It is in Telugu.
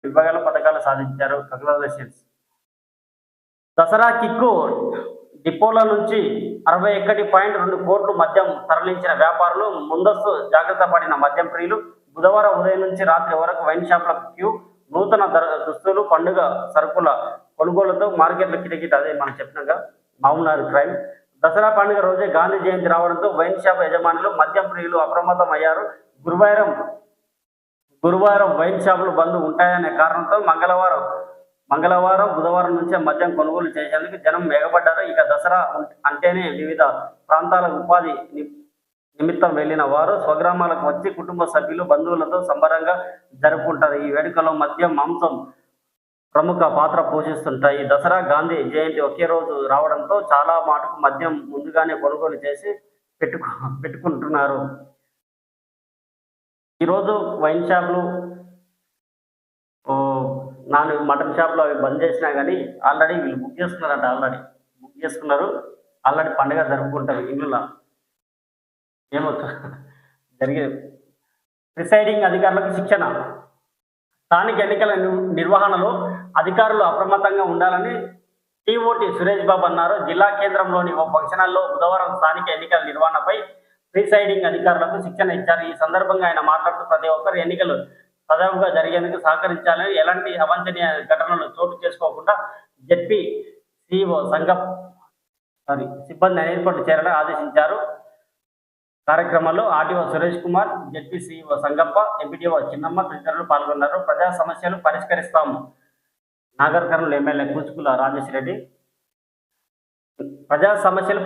విభాగాల పథకాలు సాధించారు. కంగ్రాచులేషన్స్. దసరా కిక్కు డిపోల నుంచి 61.2 కోట్లు మద్యం తరలించిన వ్యాపారులు, ముందస్తు జాగ్రత్త పడిన మద్యం ప్రియులు. బుధవారం ఉదయం నుంచి రాత్రి వరకు వైన్ షాప్ల క్యూ. నూతన దుస్తులు, పండుగ సరుకుల కొనుగోలుతో మార్కెట్లు కిటకిట. అదే మనం చెప్పినాక మామూలు క్రైమ్. దసరా పండుగ రోజే గాంధీ జయంతి రావడంతో వైన్ షాప్ యజమానులు, మద్యం ప్రియులు అప్రమత్తం అయ్యారు. గురువారం వైన్ షాపులు బంద్ ఉంటాయనే కారణంతో మంగళవారం, బుధవారం నుంచే మద్యం కొనుగోలు చేసేందుకు జనం ఎగబడ్డారు. ఇక దసరా అంటేనే వివిధ ప్రాంతాల ఉపాధి నిమిత్తం వెళ్లిన వారు స్వగ్రామాలకు వచ్చి కుటుంబ సభ్యులు, బంధువులతో సంబరంగా జరుపుకుంటారు. ఈ వేడుకలో మద్యం, మాంసం ప్రముఖ పాత్ర పోషిస్తుంటాయి. దసరా, గాంధీ జయంతి ఒకే రోజు రావడంతో చాలా మటుకు మద్యం ముందుగానే కొనుగోలు చేసి పెట్టుకుంటున్నారు. ఈరోజు వైన్ షాపులు, మటన్ షాపులు అవి బంద్ చేసినా కానీ ఆల్రెడీ వీళ్ళు బుక్ చేసుకున్నారు. ఆల్రెడీ పండుగ జరుపుకుంటారు ఇళ్ళలో. జరిగే ప్రిసైడింగ్ అధికారులకు శిక్షణ. స్థానిక ఎన్నికల నిర్వహణలో అధికారులు అప్రమత్తంగా ఉండాలని టీఓటీ సురేష్ బాబు అన్నారు. జిల్లా కేంద్రంలోని ఓ ఫంక్షన్ హాల్లో బుధవారం స్థానిక ఎన్నికల నిర్వహణపై ప్రిసైడింగ్ అధికారులకు శిక్షణ ఇచ్చారు. ఈ సందర్భంగా ఆయన మాట్లాడుతూ ప్రతి ఒక్కరు ఎన్నికలు సజావుగా జరిగేందుకు సహకరించాలని, ఎలాంటి అవాంఛనీయ ఘటనలు చోటు చేసుకోకుండా జెడ్పీ సిఇఓ సిబ్బంది ఏర్పాటు చేయాలని ఆదేశించారు. కార్యక్రమంలో RTO Suresh Kumar, ZP CEO Sangappa, MPDO చిన్నమ్మ తదితరులు పాల్గొన్నారు. ప్రజా సమస్యలు పరిష్కరిస్తాము. నాగర్ కర్నూలు ఎమ్మెల్యే కూచుకుల రాజేష్ రెడ్డి ప్రజా సమస్యలు